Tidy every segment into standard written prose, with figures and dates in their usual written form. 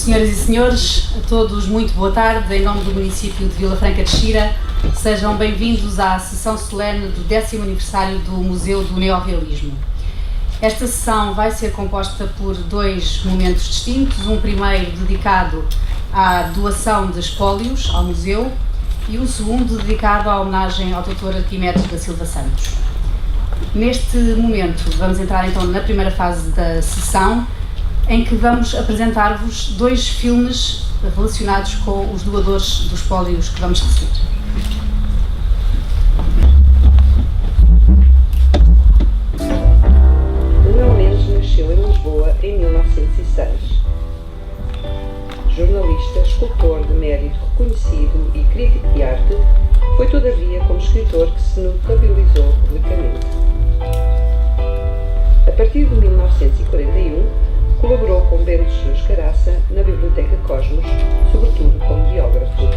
Senhoras e senhores, a todos muito boa tarde. Em nome do município de Vila Franca de Xira, sejam bem-vindos à sessão solene do 10º aniversário do Museu do Neorrealismo. Esta sessão vai ser composta por dois momentos distintos, um primeiro dedicado à doação de espólios ao museu e um segundo dedicado à homenagem ao Dr. Arquimedes da Silva Santos. Neste momento vamos entrar então na primeira fase da sessão, em que vamos apresentar-vos dois filmes relacionados com os doadores dos espólios que vamos receber. Manuel Mendes nasceu em Lisboa em 1906. Jornalista, escultor de mérito reconhecido e crítico de arte, foi todavia como escritor que se notabilizou publicamente. A partir de 1941, colaborou com Bento Jesus Caraça na Biblioteca Cosmos, sobretudo como biógrafo.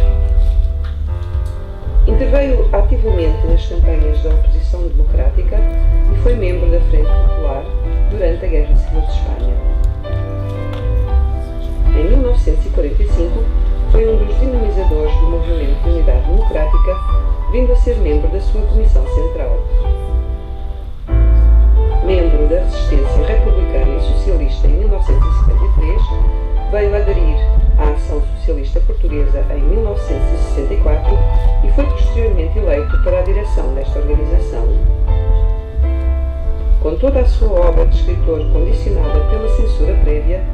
Interveio ativamente nas campanhas da oposição democrática e foi membro da Frente Popular durante a Guerra Civil de Espanha. Em 1945, foi um dos dinamizadores do Movimento de Unidade Democrática, vindo a ser membro da sua Comissão Central. Membro da Resistência Republicana e Socialista em 1953, veio aderir à Ação Socialista Portuguesa em 1964 e foi posteriormente eleito para a direção desta organização. Com toda a sua obra de escritor condicionada pela censura prévia,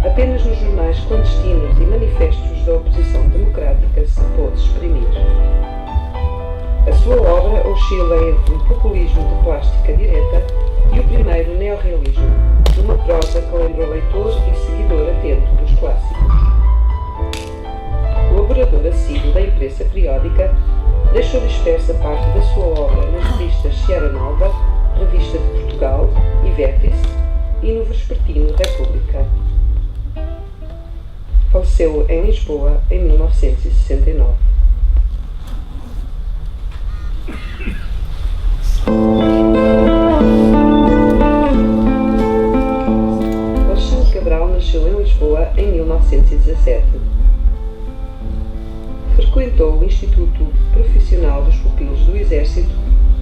apenas nos jornais clandestinos e manifestos da oposição democrática se pôde exprimir. A sua obra oscila entre o populismo de plástica direta e o primeiro neorrealismo, numa prosa que lembra o leitor e seguidor atento dos clássicos. Colaborador assíduo da imprensa periódica, deixou dispersa parte da sua obra nas revistas Sierra Nova, Revista de Portugal e Vértice e no vespertino República. Faleceu em Lisboa em 1969. Nasceu em Lisboa em 1917. Frequentou o Instituto Profissional dos Pupilos do Exército,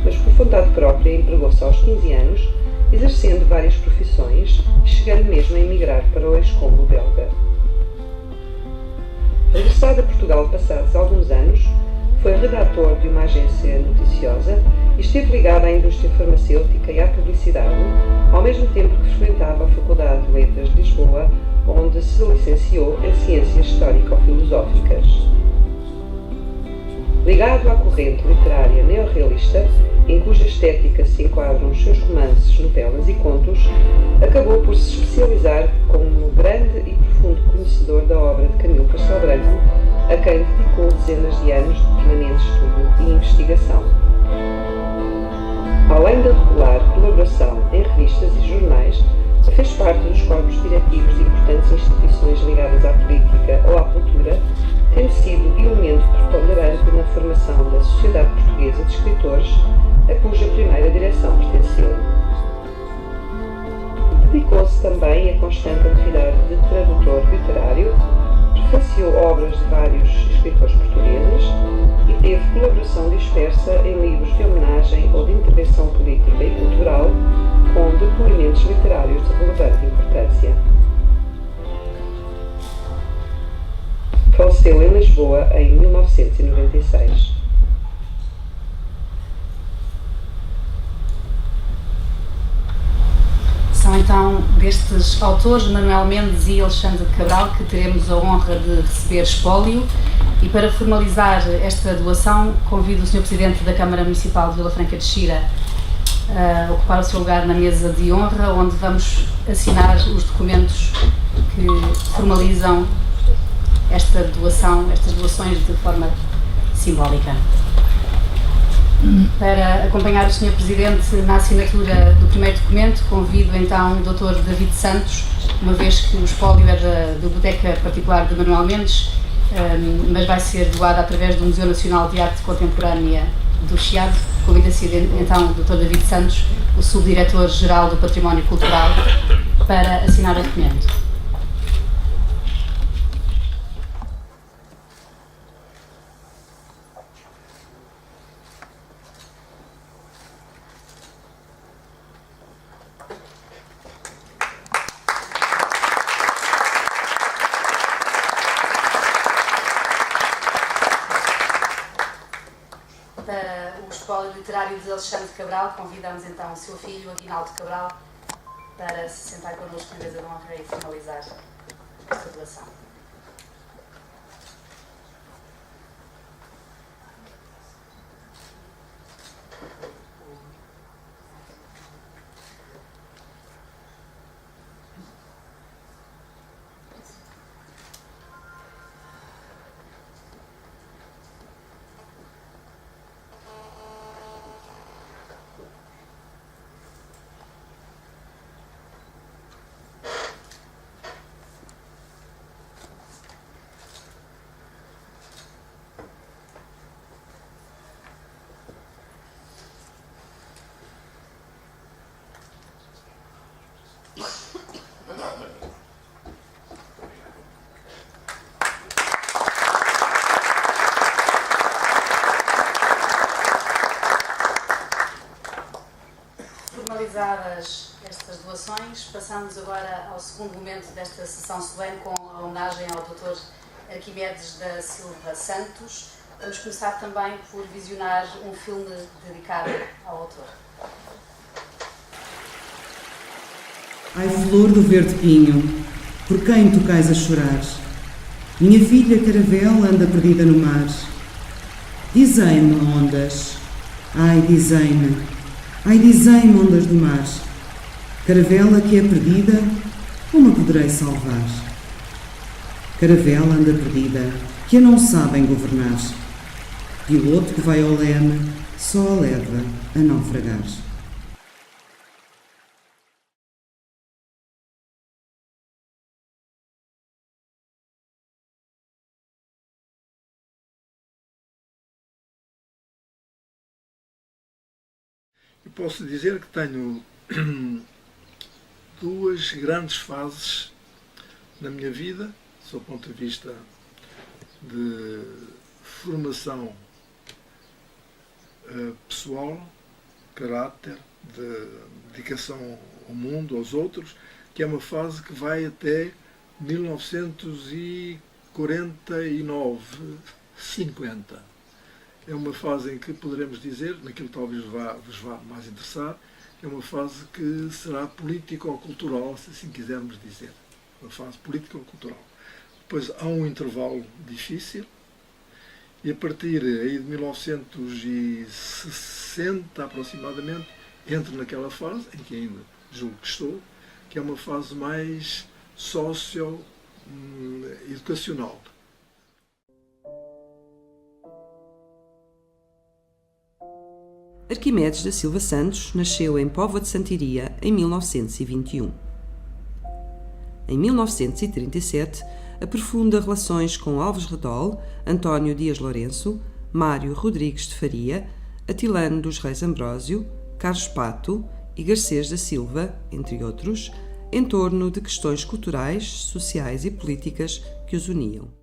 mas por vontade própria empregou-se aos 15 anos, exercendo várias profissões, chegando mesmo a emigrar para o ex-Congo belga. Regressado a Portugal passados alguns anos, foi redator de uma agência noticiosa e esteve ligado à indústria farmacêutica e à publicidade, ao mesmo tempo que frequentava a Faculdade de Letras de Lisboa, onde se licenciou em Ciências Histórico-Filosóficas. Ligado à corrente literária neorrealista, em cuja estética se enquadram os seus romances, novelas e contos, acabou por se especializar como grande e profundo conhecedor da obra de Camilo Castelo Branco, a quem dedicou dezenas de anos de permanente estudo e investigação. Além da regular colaboração em revistas e jornais, fez parte dos corpos diretivos de importantes instituições ligadas à política ou à cultura, tendo sido elemento preponderante na formação da Sociedade Portuguesa de Escritores, a cuja primeira direção pertenceu. Dedicou-se também a constante atividade de tradutor literário, prefaciou obras de vários escritores portugueses e teve colaboração dispersa em livros de homenagem ou de intervenção política e cultural, com depoimentos literários de relevante importância. Faleceu em Lisboa em 1996. São então destes autores, Manuel Mendes e Alexandre Cabral, que teremos a honra de receber espólio. E para formalizar esta doação, convido o Sr. Presidente da Câmara Municipal de Vila Franca de Xira a ocupar o seu lugar na mesa de honra, onde vamos assinar os documentos que formalizam esta doação, estas doações de forma simbólica. Para acompanhar o Sr. Presidente na assinatura do primeiro documento, convido então o Dr. David Santos, uma vez que o espólio é da Biblioteca Particular de Manuel Mendes, mas vai ser doado através do Museu Nacional de Arte Contemporânea do Chiado. Convida-se então o Dr. David Santos, o Subdiretor-Geral do Património Cultural, para assinar o documento. literário de Alexandre Cabral, convidamos então o seu filho, Aguinaldo Cabral, para se sentar connosco na mesa de honra e finalizar esta doação. Formalizadas estas doações, passamos agora ao segundo momento desta sessão solene com a homenagem ao Dr. Arquimedes da Silva Santos. Vamos começar também por visionar um filme dedicado ao autor. Ai, flor do verde pinho, por quem tu cais a chorar? Minha filha caravela anda perdida no mar. Dizei-me, ondas, ai, dizei-me, ondas do mar. Caravela que é perdida, como a poderei salvar? Caravela anda perdida, que a não sabem governar. Piloto que vai ao leme, só a leva a naufragar. Eu posso dizer que tenho duas grandes fases na minha vida, do ponto de vista de formação pessoal, caráter, de dedicação ao mundo, aos outros, que é uma fase que vai até 1949, 50. É uma fase em que poderemos dizer, naquilo que talvez vos vá mais interessar, é uma fase que será político-cultural, se assim quisermos dizer. Uma fase político-cultural. Depois há um intervalo difícil, e a partir aí de 1960 aproximadamente, entro naquela fase, em que ainda julgo que estou, que é uma fase mais socio-educacional. Arquimedes da Silva Santos nasceu em Póvoa de Santiria em 1921. Em 1937, aprofunda relações com Alves Redol, António Dias Lourenço, Mário Rodrigues de Faria, Atilano dos Reis Ambrósio, Carlos Pato e Garcês da Silva, entre outros, em torno de questões culturais, sociais e políticas que os uniam.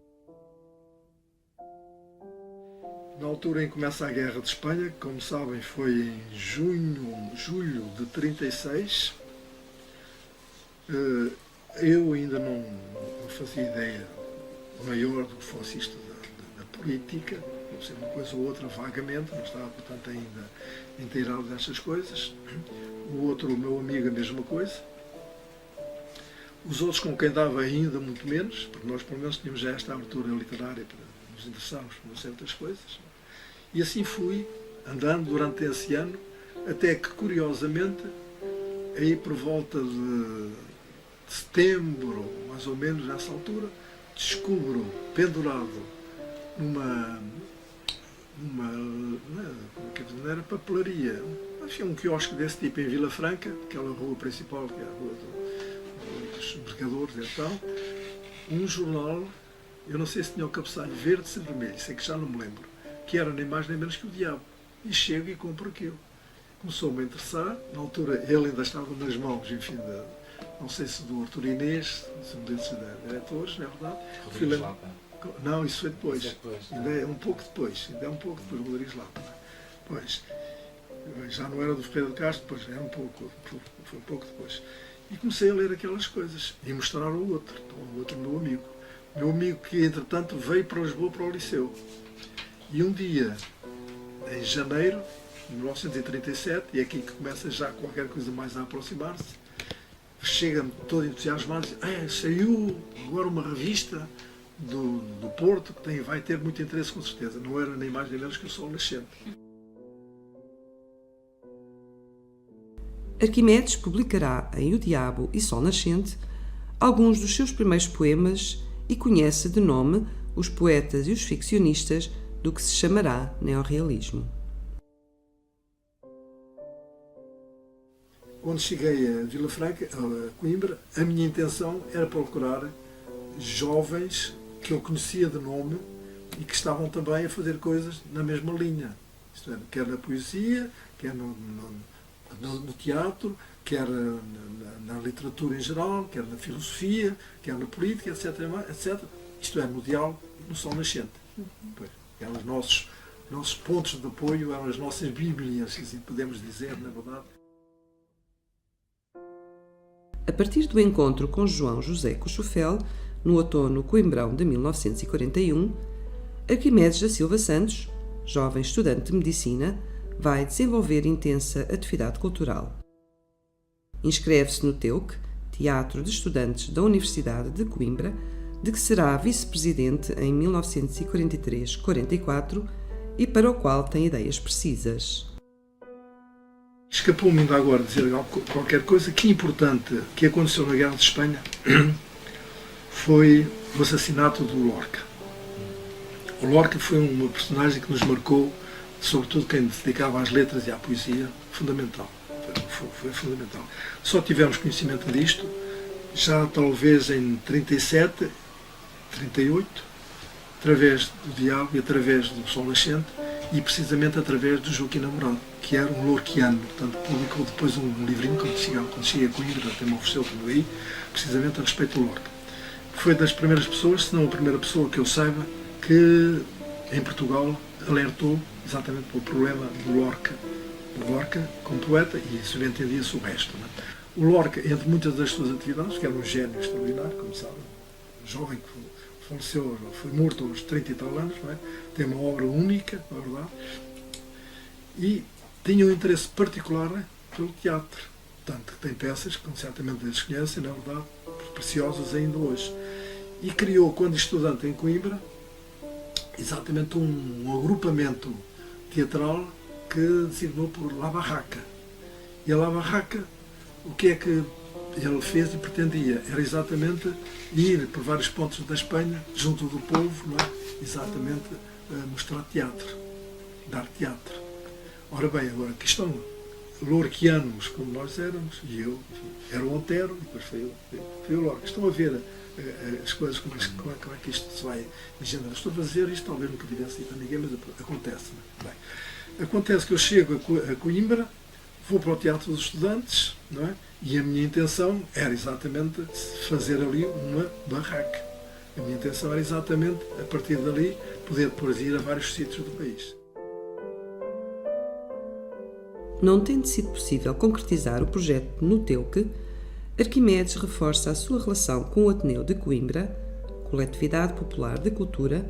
Na altura em que começa a Guerra de Espanha, que, como sabem, foi em julho de 36, eu ainda não fazia ideia maior do que fosse isto da política, não sei, uma coisa ou outra vagamente, não estava, portanto, ainda inteirado destas coisas. O meu amigo, a mesma coisa. Os outros com quem dava ainda muito menos, porque nós pelo menos tínhamos já esta abertura literária para nos interessarmos por certas coisas. E assim fui andando durante esse ano, até que, curiosamente, aí por volta de setembro, mais ou menos nessa altura, descubro pendurado numa não era papelaria, havia um quiosque desse tipo em Vila Franca, aquela rua principal, que é a rua dos mercadores, então, um jornal, eu não sei se tinha o cabeçalho verde ou vermelho, sei que já não me lembro, que era nem mais nem menos que o Diabo. E chego e compro aquilo. Começou-me a interessar, na altura ele ainda estava nas mãos, enfim, não sei se do Artur Inês, se um desses diretores, não é verdade? Rodrigues Lapa. Não, isso foi depois. Isso é depois. Ainda é um pouco depois, Rodrigues Lapa. Pois, já não era do Pedro Castro, depois era foi um pouco depois. E comecei a ler aquelas coisas e mostrar ao outro meu amigo. Meu amigo que, entretanto, veio para Lisboa, para o Liceu. E um dia, em janeiro, em 1937, e é aqui que começa já qualquer coisa mais a aproximar-se. Chega-me todo entusiasmado e diz: saiu agora uma revista do Porto que vai ter muito interesse, com certeza. Não era nem mais nem menos que o Sol Nascente. Arquimedes publicará em O Diabo e Sol Nascente alguns dos seus primeiros poemas e conhece de nome os poetas e os ficcionistas do que se chamará neorrealismo. Quando cheguei a Vila Franca, a Coimbra, a minha intenção era procurar jovens que eu conhecia de nome e que estavam também a fazer coisas na mesma linha. Isto é, quer na poesia, quer no teatro, quer na literatura em geral, quer na filosofia, quer na política, etc. Isto é, no diálogo e no Sol Nascente. Pois, eram os nossos pontos de apoio, eram as nossas bíblias, se assim podemos dizer, na verdade. A partir do encontro com João José Cochofel, no outono coimbrão de 1941, Arquimedes da Silva Santos, jovem estudante de medicina, vai desenvolver intensa atividade cultural. Inscreve-se no TEUC, Teatro de Estudantes da Universidade de Coimbra, de que será vice-presidente em 1943-44 e para o qual tem ideias precisas. Escapou-me ainda agora dizer qualquer coisa que importante que aconteceu na Guerra de Espanha foi o assassinato do Lorca. O Lorca foi uma personagem que nos marcou, sobretudo quem se dedicava às letras e à poesia, fundamental. Foi fundamental. Só tivemos conhecimento disto já talvez em 37, 38, através do Diabo e através do Sol Nascente, e precisamente através do Joaquim Namorado, que era um lorquiano. Portanto, publicou depois um livrinho quando cheguei a Coimbra, até me ofereceu por aí, precisamente a respeito do Lorca. Foi das primeiras pessoas, se não a primeira pessoa que eu saiba, que em Portugal alertou exatamente pelo problema do Lorca. O Lorca como poeta, e subentendia-se o resto. Não é? O Lorca, entre muitas das suas atividades, que era um gênio extraordinário, como sabem, jovem que faleceu, foi morto aos 30 e tal anos, não é? Tem uma obra única, na verdade, e tinha um interesse particular pelo teatro. Tanto que tem peças que certamente eles conhecem, na verdade, preciosas ainda hoje. E criou, quando estudante em Coimbra, exatamente um agrupamento teatral que designou por La Barraca. E a La Barraca, o que é que ele fez e pretendia? Era exatamente ir por vários pontos da Espanha, junto do povo, não é? Exatamente mostrar teatro, dar teatro. Ora bem, agora aqui estão lorquianos como nós éramos, e eu, enfim, era o Otero, e depois foi o Lorca. Estão a ver as coisas, como é que isto se vai engendrar. Estou a fazer isto, talvez nunca tivesse dito a ninguém, mas acontece. Bem, acontece que eu chego a Coimbra, vou para o Teatro dos Estudantes, não é? E a minha intenção era exatamente fazer ali uma barraca. A minha intenção era exatamente, a partir dali, poder depois ir a vários sítios do país. Não tendo sido possível concretizar o projeto no TEUC, Arquimedes reforça a sua relação com o Ateneu de Coimbra, Coletividade Popular de Cultura,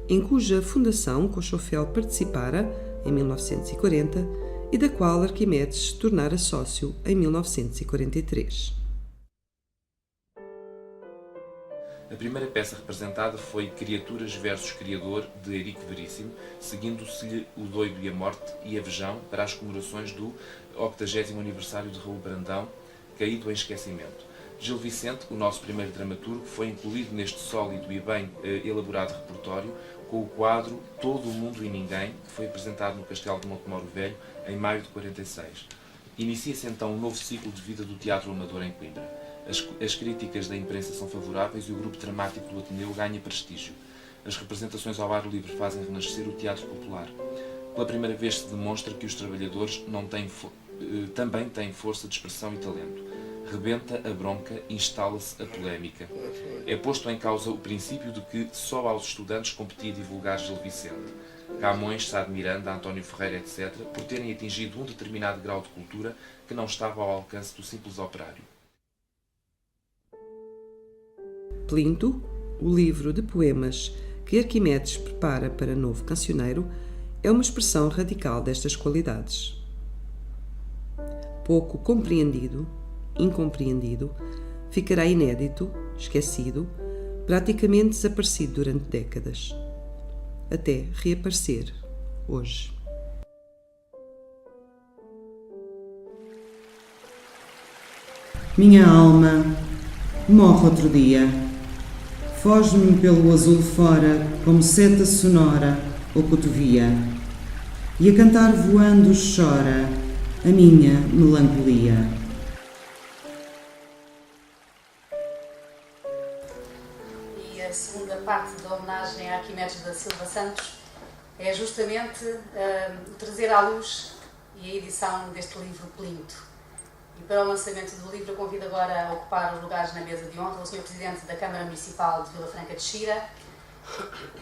em cuja fundação Cochofel participara em 1940 e da qual Arquimedes se tornara sócio em 1943. A primeira peça representada foi Criaturas versus Criador, de Érico Veríssimo, seguindo-se-lhe O Doido e a Morte e a Vejão para as comemorações do 80º aniversário de Raul Brandão, caído em esquecimento. Gil Vicente, o nosso primeiro dramaturgo, foi incluído neste sólido e bem elaborado repertório com o quadro Todo o Mundo e Ninguém, que foi apresentado no Castelo de Montemoro Velho em maio de 46. Inicia-se então um novo ciclo de vida do teatro amador em Coimbra. As críticas da imprensa são favoráveis e o grupo dramático do Ateneu ganha prestígio. As representações ao ar livre fazem renascer o teatro popular. Pela primeira vez se demonstra que os trabalhadores também têm força de expressão e talento. Rebenta a bronca, instala-se a polémica. É posto em causa o princípio de que só aos estudantes competia divulgar Gil Vicente, Camões, Sá de Miranda, António Ferreira, etc., por terem atingido um determinado grau de cultura que não estava ao alcance do simples operário. Plinto, o livro de poemas que Arquimedes prepara para novo cancioneiro, é uma expressão radical destas qualidades. Pouco compreendido, incompreendido, ficará inédito, esquecido, praticamente desaparecido durante décadas, até reaparecer hoje. Minha alma morre outro dia, foge-me pelo azul fora como seta sonora ou cotovia, e a cantar voando chora a minha melancolia. E a segunda parte da homenagem a Arquimedes da Silva Santos é justamente trazer à luz e a edição deste livro Plinto. E para o lançamento do livro eu convido agora a ocupar os lugares na mesa de honra o Sr. Presidente da Câmara Municipal de Vila Franca de Xira,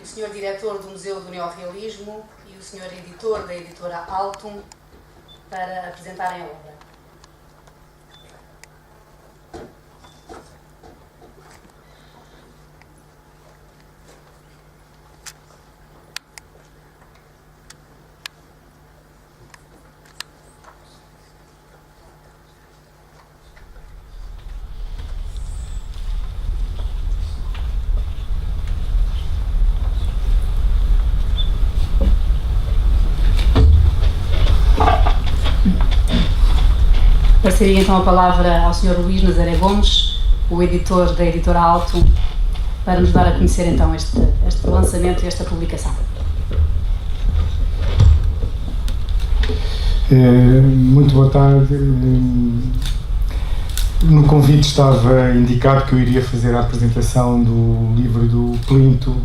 o Sr. Diretor do Museu do Neorrealismo e o Sr. Editor da editora Altum para apresentarem a obra. Passaria então a palavra ao Sr. Luís Nazaré Gomes, o editor da editora Altum, para nos dar a conhecer então este lançamento e esta publicação. Muito boa tarde. No convite estava indicado que eu iria fazer a apresentação do livro do Plinto,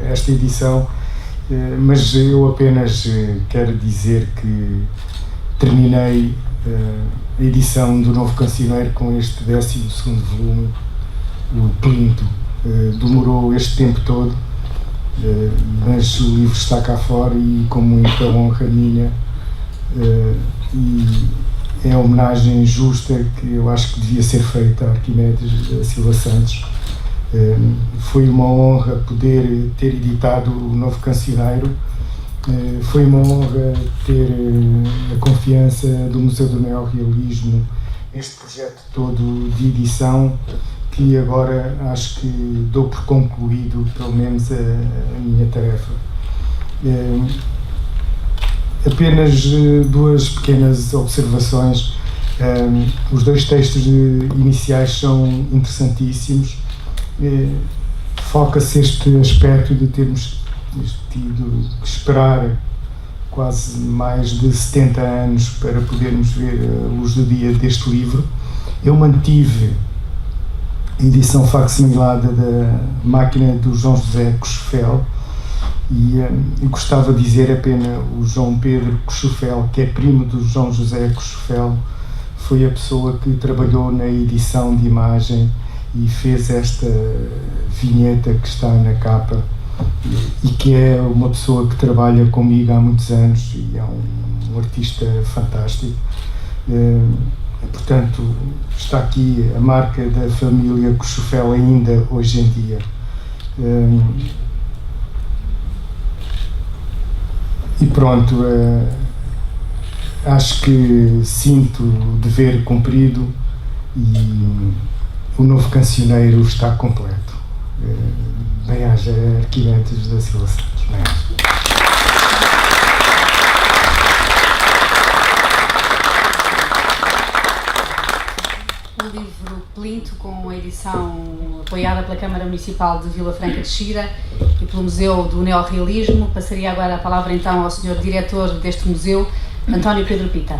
esta edição, mas eu apenas quero dizer que terminei a edição do Novo Cancioneiro com este 12º volume, o Plinto. Demorou este tempo todo, mas o livro está cá fora e com muita honra minha, e é a homenagem justa que eu acho que devia ser feita a Arquimedes da Silva Santos. Foi uma honra poder ter editado o Novo Cancioneiro. Foi uma honra ter a confiança do Museu do Neorrealismo, este projeto todo de edição, que agora acho que dou por concluído, pelo menos, a minha tarefa. Apenas duas pequenas observações. Os dois textos iniciais são interessantíssimos. Foca-se este aspecto de termos tido que esperar quase mais de 70 anos para podermos ver a luz do dia deste livro. Eu mantive a edição facsimilada da máquina do João José Cochofel e gostava de dizer, pena, o João Pedro Cochofel, que é primo do João José Cochofel, foi a pessoa que trabalhou na edição de imagem e fez esta vinheta que está na capa, e que é uma pessoa que trabalha comigo há muitos anos e é um artista fantástico. Portanto, está aqui a marca da família Cochofel ainda hoje em dia. E pronto, acho que sinto o dever cumprido e o Novo Cancioneiro está completo. Bem-aja Arquimedes da Silva Santos. Bem-aja. O livro Plinto, com a edição apoiada pela Câmara Municipal de Vila Franca de Xira e pelo Museu do Neorrealismo. Passaria agora a palavra então ao Sr. Diretor deste museu, António Pedro Pita.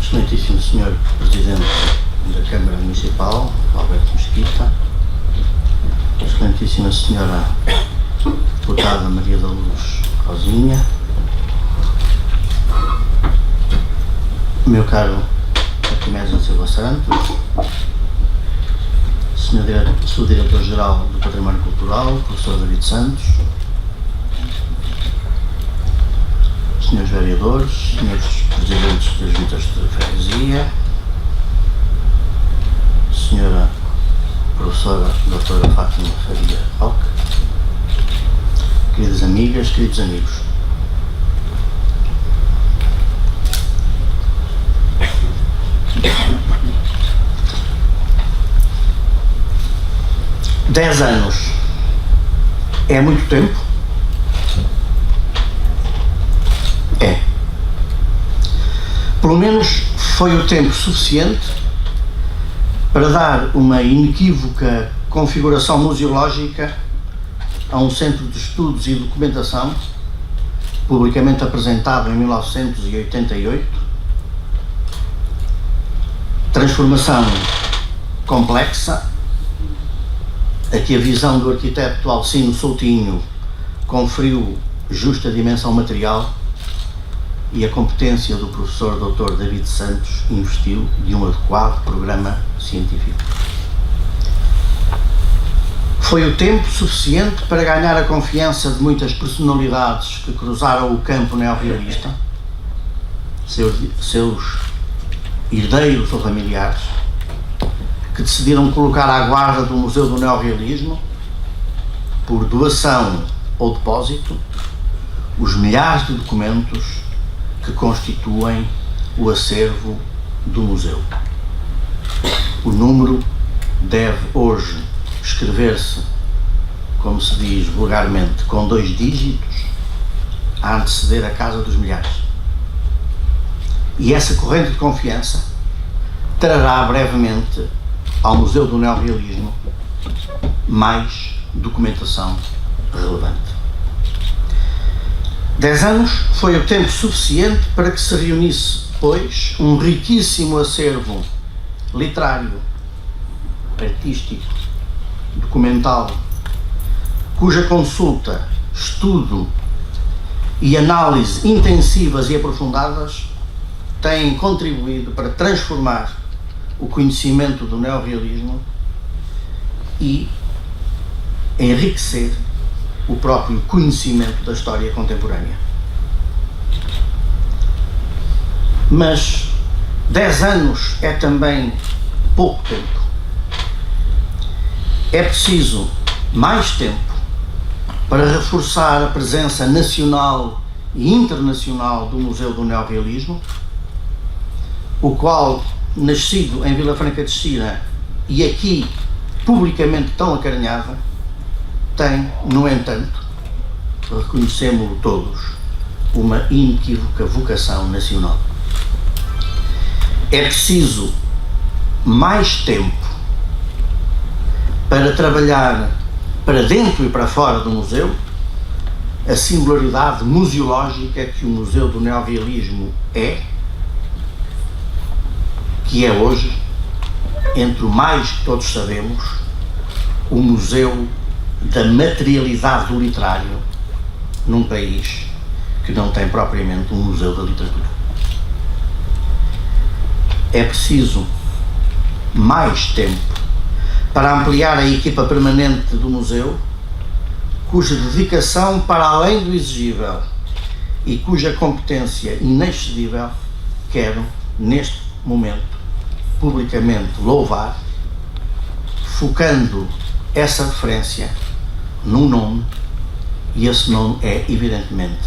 Excelentíssimo Sr. Presidente da Câmara Municipal, Alberto Mesquita, Excelentíssima Senhora Deputada Maria da Luz Rosinha, meu caro Arquimedes da Silva Santos, Sr. Diretor-Geral do Património Cultural, Professor David Santos, senhores vereadores, senhores presidentes das juntas de freguesia, senhora professora doutora Fátima Faria Roque, queridas amigas, queridos amigos. Dez anos é muito tempo? É. Pelo menos foi o tempo suficiente para dar uma inequívoca configuração museológica a um centro de estudos e documentação, publicamente apresentado em 1988, transformação complexa, a que a visão do arquiteto Alcino Soutinho conferiu justa dimensão material e a competência do professor Dr. David Santos investiu de um adequado programa científico. Foi o tempo suficiente para ganhar a confiança de muitas personalidades que cruzaram o campo neorrealista, seus herdeiros ou familiares, que decidiram colocar à guarda do Museu do Neorrealismo, por doação ou depósito, os milhares de documentos que constituem o acervo do museu. O número deve hoje escrever-se, como se diz vulgarmente, com 2 dígitos, a anteceder a casa dos milhares. E essa corrente de confiança trará brevemente ao Museu do Neorrealismo mais documentação relevante. 10 anos foi o tempo suficiente para que se reunisse, pois, um riquíssimo acervo literário, artístico, documental, cuja consulta, estudo e análise intensivas e aprofundadas têm contribuído para transformar o conhecimento do neorrealismo e enriquecer o próprio conhecimento da história contemporânea. Mas 10 anos é também pouco tempo. É preciso mais tempo para reforçar a presença nacional e internacional do Museu do Neorrealismo, o qual, nascido em Vila Franca de Xira e aqui publicamente tão acarinhado, tem, no entanto, reconhecemos-lo todos, uma inequívoca vocação nacional. É preciso mais tempo para trabalhar para dentro e para fora do museu a singularidade museológica que o Museu do Neorrealismo é, que é hoje, entre o mais que todos sabemos, o museu da materialidade do literário num país que não tem propriamente um museu da literatura. É preciso mais tempo para ampliar a equipa permanente do museu, cuja dedicação para além do exigível e cuja competência inexcedível quero, neste momento, publicamente louvar, focando essa referência num nome, e esse nome é, evidentemente,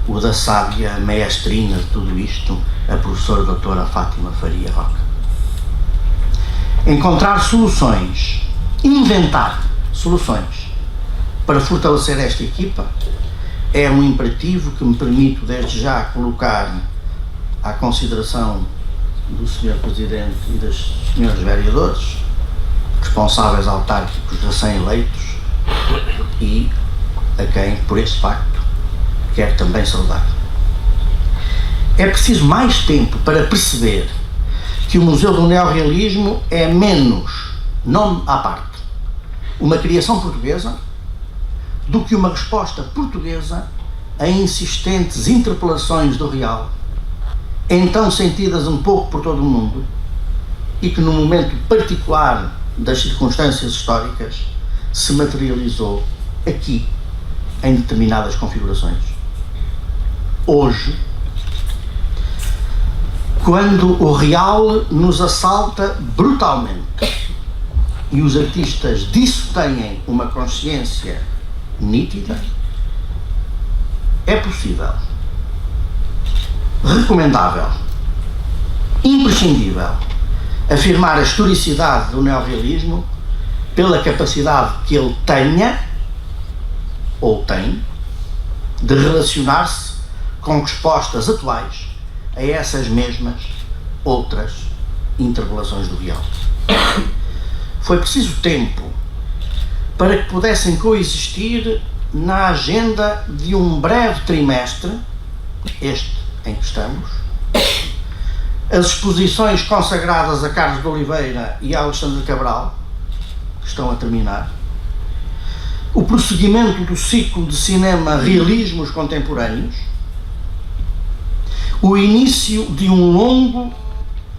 o da sábia maestrina de tudo isto, a professora doutora Fátima Faria Roque. Encontrar soluções, inventar soluções para fortalecer esta equipa é um imperativo que me permito desde já colocar à consideração do Sr. Presidente e dos Srs. Vereadores, responsáveis autárquicos recém-eleitos, e a quem, por esse facto, quero também saudar. É preciso mais tempo para perceber que o Museu do Neorrealismo é menos, nome à parte, uma criação portuguesa do que uma resposta portuguesa a insistentes interpelações do real, então sentidas um pouco por todo o mundo, e que no momento particular das circunstâncias históricas se materializou aqui em determinadas configurações. hoje, quando o real nos assalta brutalmente e os artistas disso têm uma consciência nítida, é possível, recomendável, imprescindível afirmar a historicidade do neorrealismo pela capacidade que ele tenha ou tem de relacionar-se com respostas atuais a essas mesmas outras interpelações do real. Foi preciso tempo para que pudessem coexistir na agenda de um breve trimestre, este em que estamos, as exposições consagradas a Carlos de Oliveira e a Alexandre Cabral, que estão a terminar, o prosseguimento do ciclo de cinema Realismos Contemporâneos, o início de um longo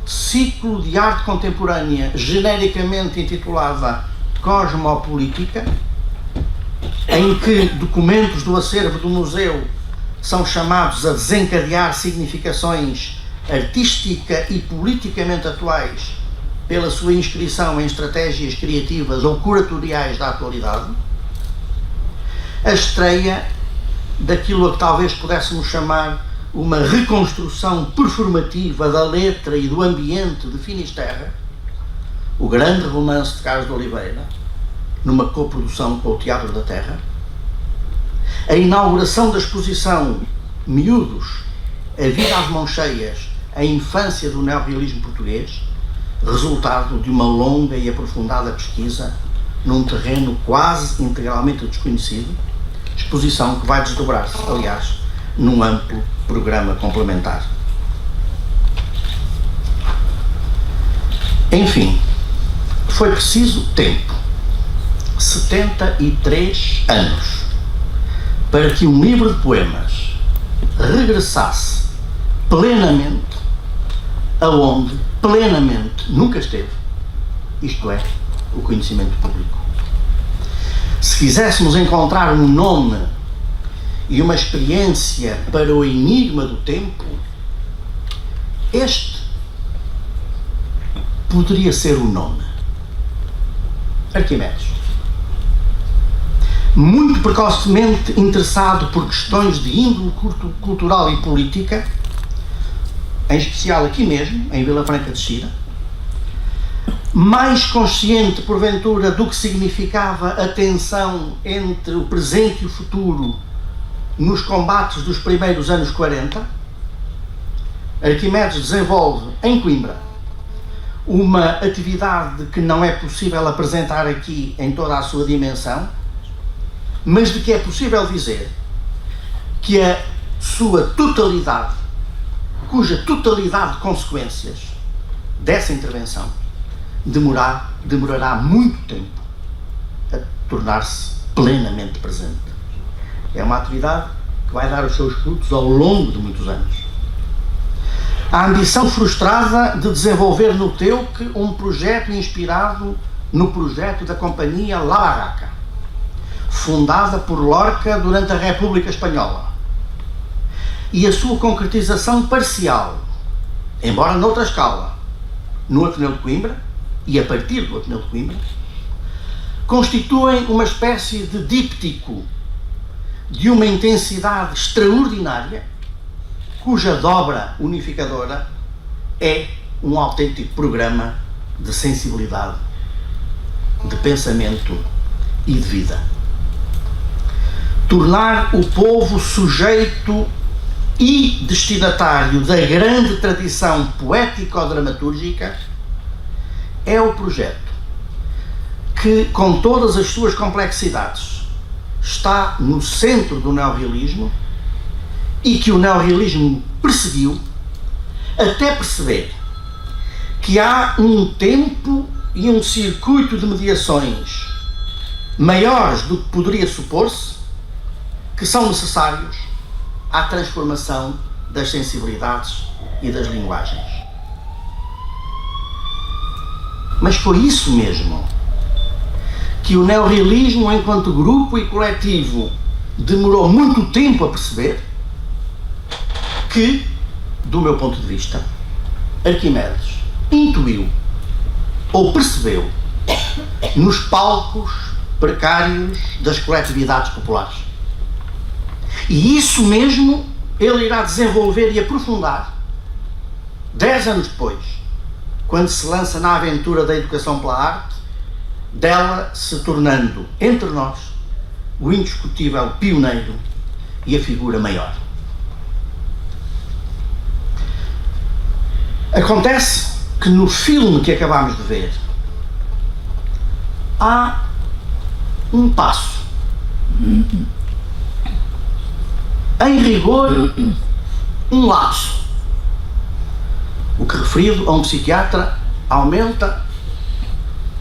ciclo de arte contemporânea genericamente intitulada Cosmopolítica, em que documentos do acervo do museu são chamados a desencadear significações artística e politicamente atuais pela sua inscrição em estratégias criativas ou curatoriais da atualidade, a estreia daquilo a que talvez pudéssemos chamar uma reconstrução performativa da letra e do ambiente de Finisterra, o grande romance de Carlos de Oliveira, numa coprodução com o Teatro da Terra, a inauguração da exposição Miúdos, a vida às mãos cheias, a infância do neorrealismo português, resultado de uma longa e aprofundada pesquisa num terreno quase integralmente desconhecido, exposição que vai desdobrar-se, aliás, num amplo programa complementar. Enfim, foi preciso tempo, 73 anos, para que um livro de poemas regressasse plenamente aonde plenamente nunca esteve, isto é, o conhecimento público. Se quiséssemos encontrar um nome e uma experiência para o enigma do tempo, este poderia ser o nome: Arquimedes. Muito precocemente interessado por questões de índole cultural e política, em especial aqui mesmo, em Vila Franca de Xira, mais consciente, porventura, do que significava a tensão entre o presente e o futuro nos combates dos primeiros anos 40, Arquimedes desenvolve em Coimbra uma atividade que não é possível apresentar aqui em toda a sua dimensão, mas de que é possível dizer que a sua totalidade, cuja totalidade de consequências dessa intervenção demorará muito tempo a tornar-se plenamente presente. É uma atividade que vai dar os seus frutos ao longo de muitos anos. A ambição frustrada de desenvolver no Teuque um projeto inspirado no projeto da Companhia La Barraca, fundada por Lorca durante a República Espanhola, e a sua concretização parcial, embora noutra escala, no Ateneu de Coimbra e a partir do Ateneu de Coimbra, constituem uma espécie de díptico de uma intensidade extraordinária, cuja dobra unificadora é um autêntico programa de sensibilidade, de pensamento e de vida. Tornar o povo sujeito e destinatário da grande tradição poético-dramatúrgica é o projeto que, com todas as suas complexidades, está no centro do neorrealismo e que o neorrealismo perseguiu até perceber que há um tempo e um circuito de mediações maiores do que poderia supor-se que são necessários à transformação das sensibilidades e das linguagens. Mas foi isso mesmo que o neorrealismo, enquanto grupo e coletivo, demorou muito tempo a perceber, que, do meu ponto de vista, Arquimedes intuiu ou percebeu nos palcos precários das coletividades populares. E isso mesmo ele irá desenvolver e aprofundar 10 anos depois, quando se lança na aventura da educação pela arte, dela se tornando, entre nós, o indiscutível pioneiro e a figura maior. Acontece que no filme que acabámos de ver há um passo, em rigor um lapso, o que, referido a um psiquiatra, aumenta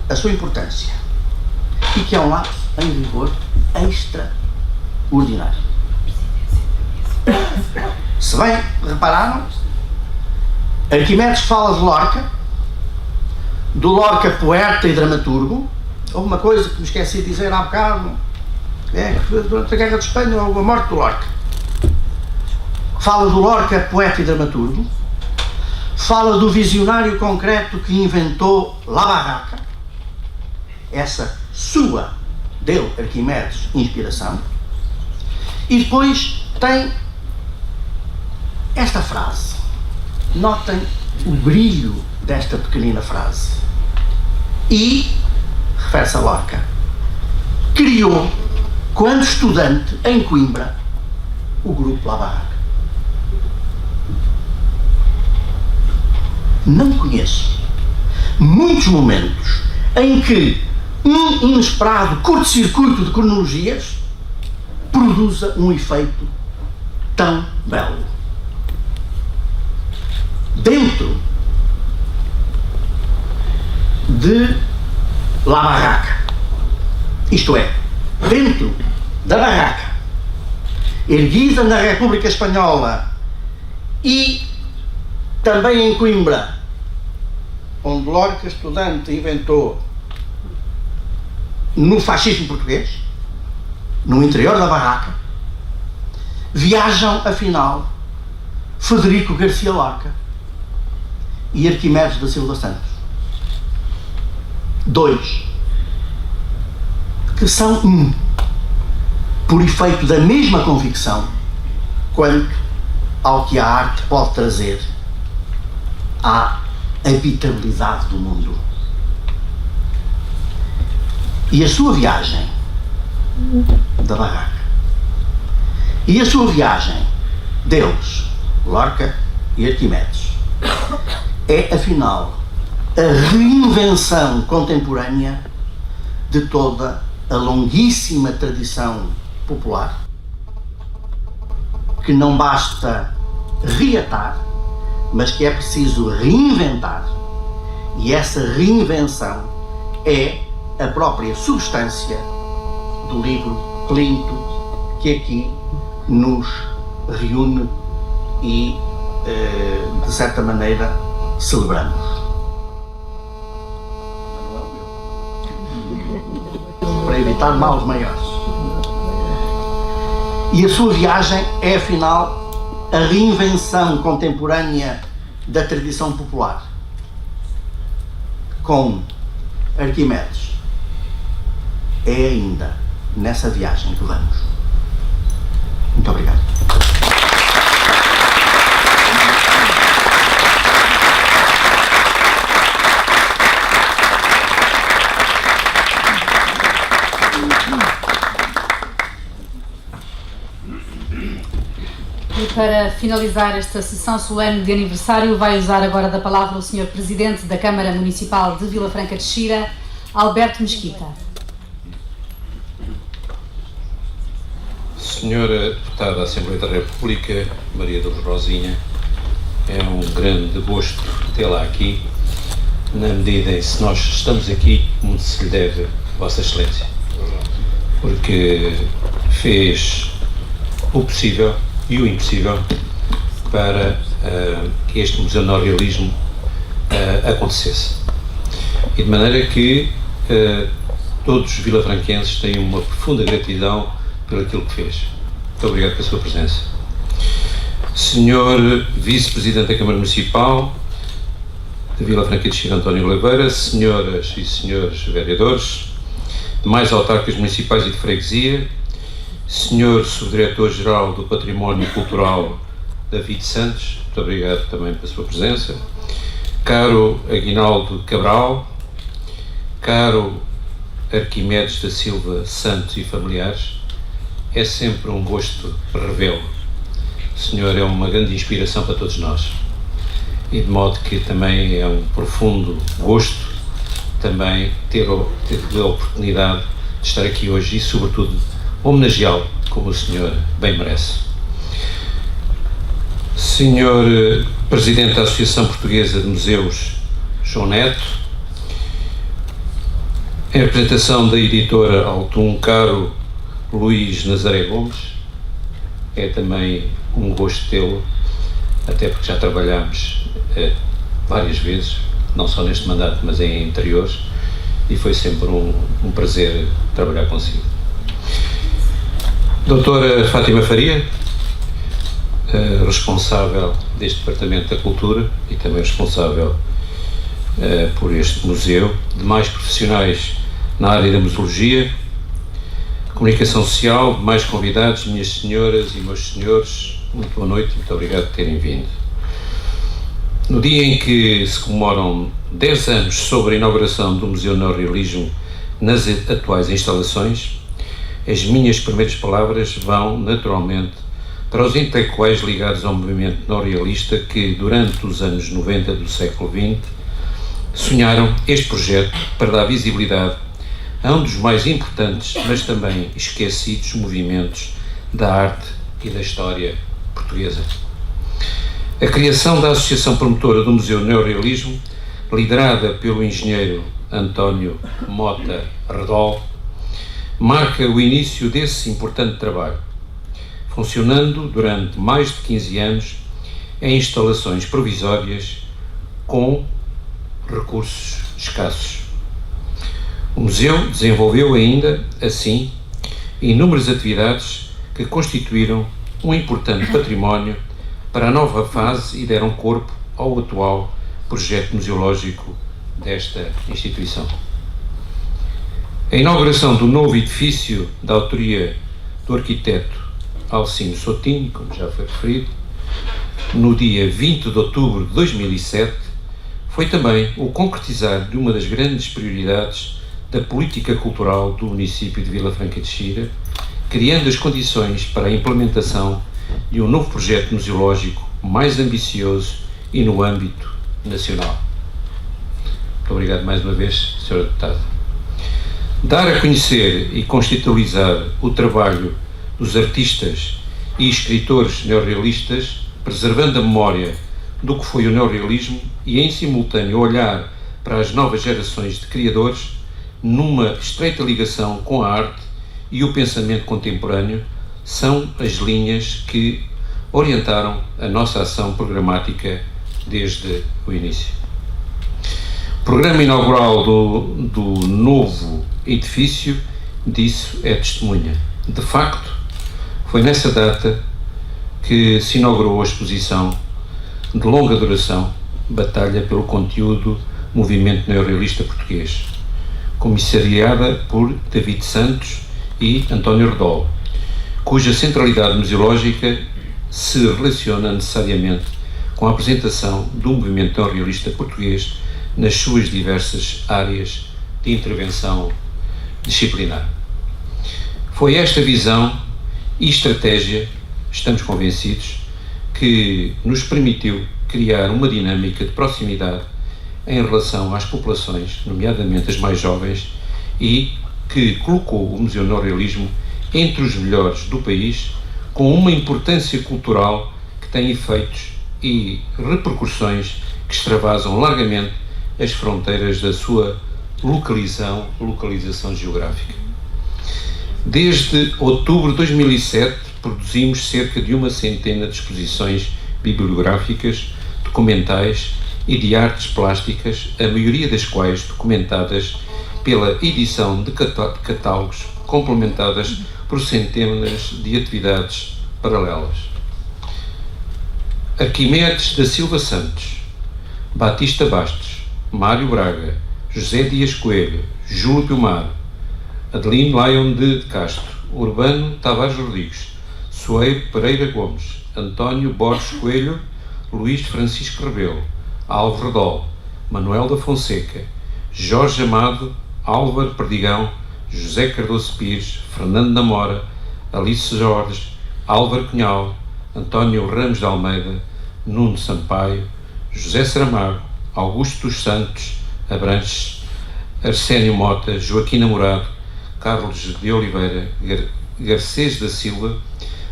a sua importância, e que é um lapso em rigor extraordinário. Se bem repararam, Arquimedes fala de Lorca, do Lorca poeta e dramaturgo. Houve uma coisa que me esqueci de dizer há bocado, é que durante a Guerra de Espanha houve a morte do Lorca. Fala do Lorca poeta e dramaturgo, fala do visionário concreto que inventou La Barraca, essa sua, dele, Arquimedes, inspiração, e depois tem esta frase. Notem o brilho desta pequenina frase. E, refere-se a Lorca, criou, quando estudante em Coimbra, o grupo La Barraca. Não conheço muitos momentos em que um inesperado curto-circuito de cronologias produza um efeito tão belo. Dentro de La Barraca, isto é, dentro da barraca, erguida na República Espanhola e também em Coimbra, onde Lorca, estudante, inventou no fascismo português, no interior da barraca, viajam, afinal, Federico Garcia Lorca e Arquimedes da Silva Santos. Dois, que são um, por efeito da mesma convicção quanto ao que a arte pode trazer à habitabilidade do mundo. E a sua viagem da barraca e a sua viagem deles, Lorca e Arquimedes, é afinal a reinvenção contemporânea de toda a longuíssima tradição popular, que não basta reatar, mas que é preciso reinventar, e essa reinvenção é a própria substância do livro Plinto que aqui nos reúne e, de certa maneira, celebramos. Para evitar males maiores. E a sua viagem é, afinal, a reinvenção contemporânea da tradição popular. Com Arquimedes, é ainda nessa viagem que vamos. Muito obrigado. E para finalizar esta sessão solene de aniversário, vai usar agora da palavra o Sr. Presidente da Câmara Municipal de Vila Franca de Xira, Alberto Mesquita. Senhora Deputada da Assembleia da República, Maria Dolores Rosinha, é um grande gosto tê-la aqui, na medida em que nós estamos aqui como se lhe deve, Vossa Excelência, porque fez o possível e o impossível para que este Museu de Neorrealismo acontecesse. E de maneira que todos os vilafranquenses têm uma profunda gratidão por aquilo que fez. Muito obrigado pela sua presença. Senhor Vice-Presidente da Câmara Municipal de Vila Franca de Xira, António Oliveira, senhoras e senhores vereadores, demais autarcas municipais e de freguesia, senhor Subdiretor-Geral do Património Cultural, David Santos, muito obrigado também pela sua presença, caro Aguinaldo Cabral, caro Arquimedes da Silva Santos e familiares, é sempre um gosto revê-lo. O senhor é uma grande inspiração para todos nós. E de modo que também é um profundo gosto também ter a oportunidade de estar aqui hoje e, sobretudo, homenageá-lo como o senhor bem merece. Senhor Presidente da Associação Portuguesa de Museus, João Neto, em representação da editora Altum, caro Luís Nazaré Gomes, é também um gosto tê-lo, até porque já trabalhámos várias vezes, não só neste mandato, mas em anteriores, e foi sempre um prazer trabalhar consigo. Doutora Fátima Faria, responsável deste Departamento da Cultura e também responsável por este museu, demais profissionais na área da museologia, comunicação social, demais convidados, minhas senhoras e meus senhores, muito boa noite e muito obrigado por terem vindo. No dia em que se comemoram 10 anos sobre a inauguração do Museu Neorrealismo nas atuais instalações, as minhas primeiras palavras vão, naturalmente, para os intelectuais ligados ao movimento neorrealista que, durante os anos 90 do século XX, sonharam este projeto para dar visibilidade a um dos mais importantes, mas também esquecidos movimentos da arte e da história portuguesa. A criação da Associação Promotora do Museu Neorrealismo, liderada pelo engenheiro António Mota Redol, marca o início desse importante trabalho, funcionando durante mais de 15 anos em instalações provisórias com recursos escassos. O museu desenvolveu ainda, assim, inúmeras atividades que constituíram um importante património para a nova fase e deram corpo ao atual projeto museológico desta instituição. A inauguração do novo edifício da autoria do arquiteto Alcino Sotinho, como já foi referido, no dia 20 de outubro de 2007, foi também o concretizar de uma das grandes prioridades da política cultural do município de Vila Franca de Xira, criando as condições para a implementação de um novo projeto museológico mais ambicioso e no âmbito nacional. Muito obrigado mais uma vez, Sr. Deputado. Dar a conhecer e constitucionalizar o trabalho dos artistas e escritores neorrealistas, preservando a memória do que foi o neorrealismo e, em simultâneo, olhar para as novas gerações de criadores numa estreita ligação com a arte e o pensamento contemporâneo, são as linhas que orientaram a nossa ação programática desde o início. O programa inaugural do novo edifício disso é testemunha. De facto, foi nessa data que se inaugurou a exposição de longa duração, Batalha pelo Conteúdo, Movimento Neorrealista Português, comissariada por David Santos e António Redol, cuja centralidade museológica se relaciona necessariamente com a apresentação do movimento neorrealista português nas suas diversas áreas de intervenção disciplinar. Foi esta visão e estratégia, estamos convencidos, que nos permitiu criar uma dinâmica de proximidade em relação às populações, nomeadamente as mais jovens, e que colocou o Museu Neorrealismo entre os melhores do país, com uma importância cultural que tem efeitos e repercussões que extravasam largamente as fronteiras da sua localização geográfica. Desde outubro de 2007, produzimos cerca de 100 de exposições bibliográficas, documentais e de artes plásticas, a maioria das quais documentadas pela edição de catálogos, complementadas por centenas de atividades paralelas. Arquimedes da Silva Santos, Batista Bastos, Mário Braga, José Dias Coelho, Júlio Pilmar, Adelino Lyon de Castro, Urbano Tavares Rodrigues, Soeiro Pereira Gomes, António Borges Coelho, Luís Francisco Rebelo, Álvaro Redol, Manuel da Fonseca, Jorge Amado, Álvaro Perdigão, José Cardoso Pires, Fernando Namora, Alice Jorge, Álvaro Cunhal, António Ramos de Almeida, Nuno Sampaio, José Saramago, Augusto dos Santos, Abranches, Arsénio Mota, Joaquim Namorado, Carlos de Oliveira, Garcês da Silva,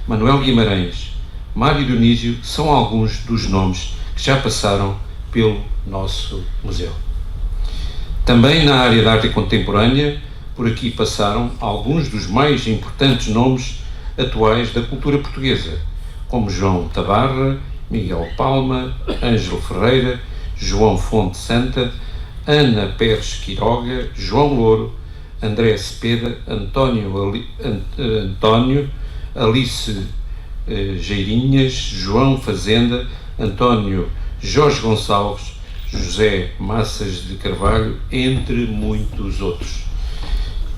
Manuel Guimarães, Mário Dionísio são alguns dos nomes que já passaram pelo nosso museu. Também na área da arte contemporânea, por aqui passaram alguns dos mais importantes nomes atuais da cultura portuguesa, como João Tabarra, Miguel Palma, Ângelo Ferreira, João Fonte Santa, Ana Pérez Quiroga, João Louro, André Cepeda, António, Alice Geirinhas, João Fazenda, António Jorge Gonçalves, José Massas de Carvalho, entre muitos outros.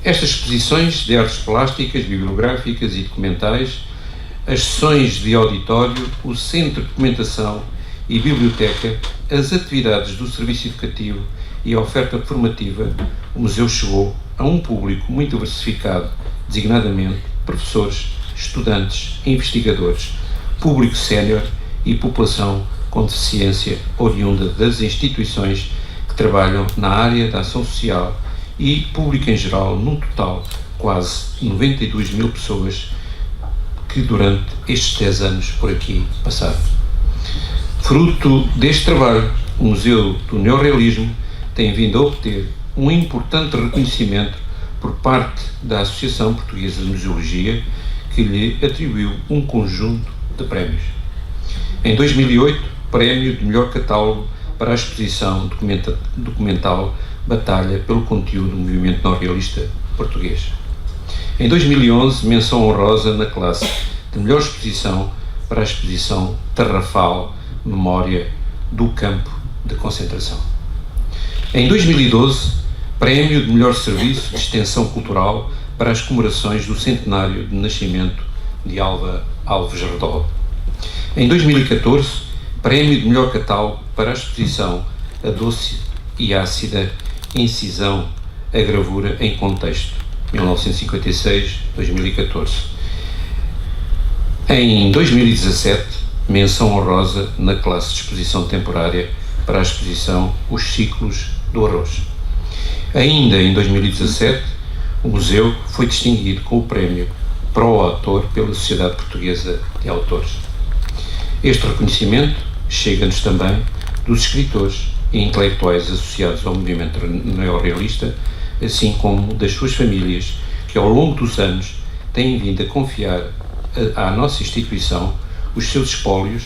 Estas exposições de artes plásticas, bibliográficas e documentais, as sessões de auditório, o centro de documentação e biblioteca, as atividades do serviço educativo e a oferta formativa, o museu chegou a um público muito diversificado, designadamente professores, estudantes, investigadores, público sénior e população com deficiência oriunda das instituições que trabalham na área da ação social e público em geral, num total quase 92 mil pessoas que durante estes 10 anos por aqui passaram. Fruto deste trabalho, o Museu do Neorrealismo tem vindo a obter um importante reconhecimento por parte da Associação Portuguesa de Museologia, que lhe atribuiu um conjunto de prémios. Em 2008, prémio de melhor catálogo para a exposição documental Batalha pelo Conteúdo do Movimento Neorrealista Português. Em 2011, menção honrosa na classe de melhor exposição para a exposição Tarrafal, Memória do Campo de Concentração. Em 2012, prémio de melhor serviço de extensão cultural para as comemorações do centenário de nascimento de Alva Alves Redol. Em 2014, prémio de melhor catálogo para a exposição A Doce e Ácida Incisão, a Gravura em Contexto, 1956-2014. Em 2017, menção honrosa na classe de exposição temporária para a exposição Os Ciclos do Arroz. Ainda em 2017, o museu foi distinguido com o prémio Pro Autor pela Sociedade Portuguesa de Autores. Este reconhecimento chega-nos também dos escritores e intelectuais associados ao movimento neorrealista, assim como das suas famílias, que ao longo dos anos têm vindo a confiar à nossa instituição os seus espólios,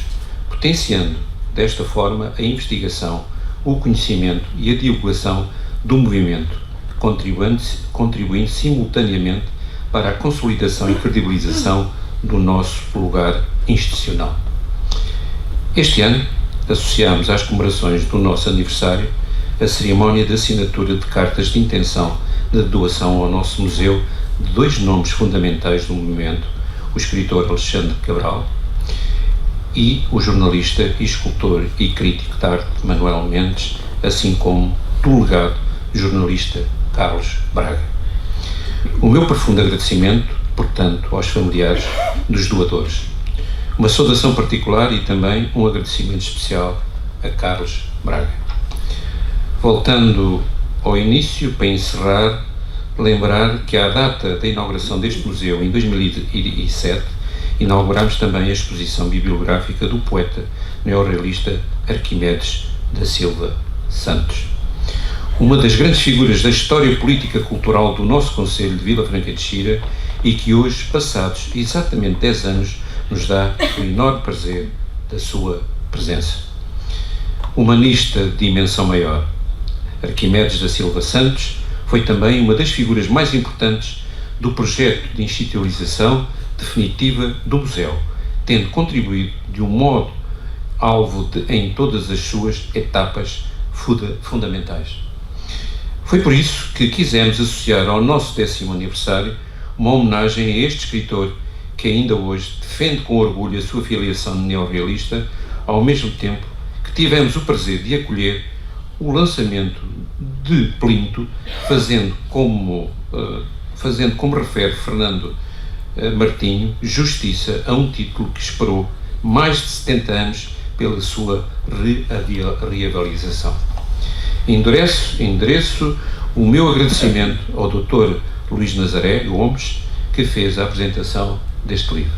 potenciando desta forma a investigação, o conhecimento e a divulgação do movimento, contribuindo simultaneamente para a consolidação e credibilização do nosso lugar institucional. Este ano, associamos às comemorações do nosso aniversário a cerimónia de assinatura de cartas de intenção de doação ao nosso museu de dois nomes fundamentais do movimento, o escritor Alexandre Cabral e o jornalista, escultor e crítico de arte Manuel Mendes, assim como do legado jornalista Carlos Braga. O meu profundo agradecimento, portanto, aos familiares dos doadores. Uma saudação particular e também um agradecimento especial a Carlos Braga. Voltando ao início, para encerrar, lembrar que à data da inauguração deste museu, em 2007, inauguramos também a exposição bibliográfica do poeta neorrealista Arquimedes da Silva Santos. Uma das grandes figuras da história política cultural do nosso concelho de Vila Franca de Xira e que hoje, passados exatamente 10 anos, nos dá o enorme prazer da sua presença. Humanista de dimensão maior, Arquimedes da Silva Santos foi também uma das figuras mais importantes do projeto de institucionalização definitiva do museu, tendo contribuído de um modo alvo em todas as suas etapas fundamentais. Foi por isso que quisemos associar ao nosso 10º aniversário uma homenagem a este escritor que ainda hoje defende com orgulho a sua filiação neorrealista, ao mesmo tempo que tivemos o prazer de acolher o lançamento de Plinto, fazendo como refere Fernando Martinho, justiça a um título que esperou mais de 70 anos pela sua reavaliação. Endereço o meu agradecimento ao Dr. Luís Nazaré Gomes, que fez a apresentação deste livro.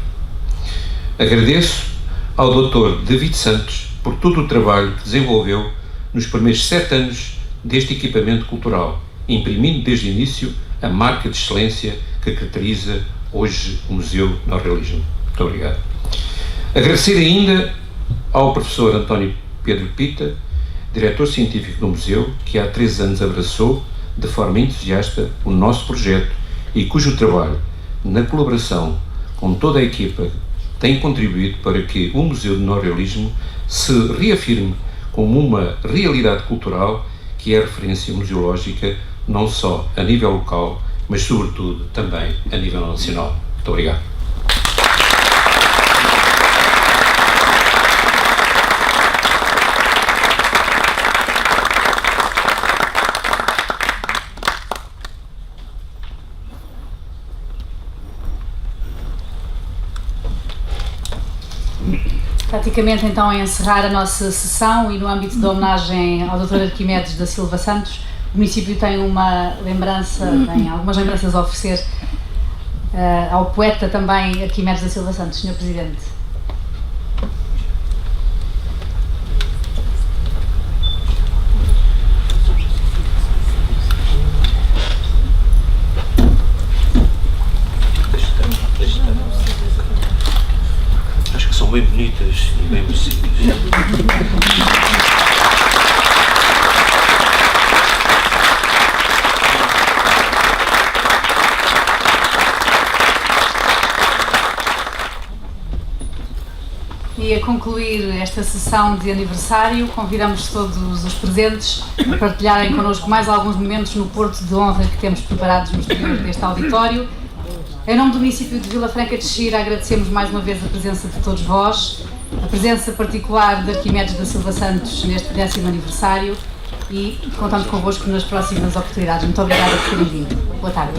Agradeço ao Dr. David Santos por todo o trabalho que desenvolveu nos primeiros 7 anos deste equipamento cultural, imprimindo desde o início a marca de excelência que caracteriza hoje o Museu Neorrealismo. Muito obrigado. Agradecer ainda ao professor António Pedro Pita, diretor científico do museu, que há 3 anos abraçou de forma entusiasta o nosso projeto e cujo trabalho, na colaboração com toda a equipa, tem contribuído para que o Museu do Neorrealismo se reafirme como uma realidade cultural que é referência museológica não só a nível local, mas sobretudo também a nível nacional. Muito obrigado. Praticamente então a encerrar a nossa sessão e no âmbito da homenagem ao Dr. Arquimedes da Silva Santos, o município tem algumas lembranças a oferecer ao poeta também Arquimedes da Silva Santos. Sr. Presidente. Bem bonitas e bem merecidas. E a concluir esta sessão de aniversário, convidamos todos os presentes a partilharem connosco mais alguns momentos no porto de honra que temos preparados no exterior deste auditório. Em nome do município de Vila Franca de Xira, agradecemos mais uma vez a presença de todos vós, a presença particular de Arquimedes da Silva Santos neste 10º aniversário e contamos convosco nas próximas oportunidades. Muito obrigada por terem vindo. Boa tarde.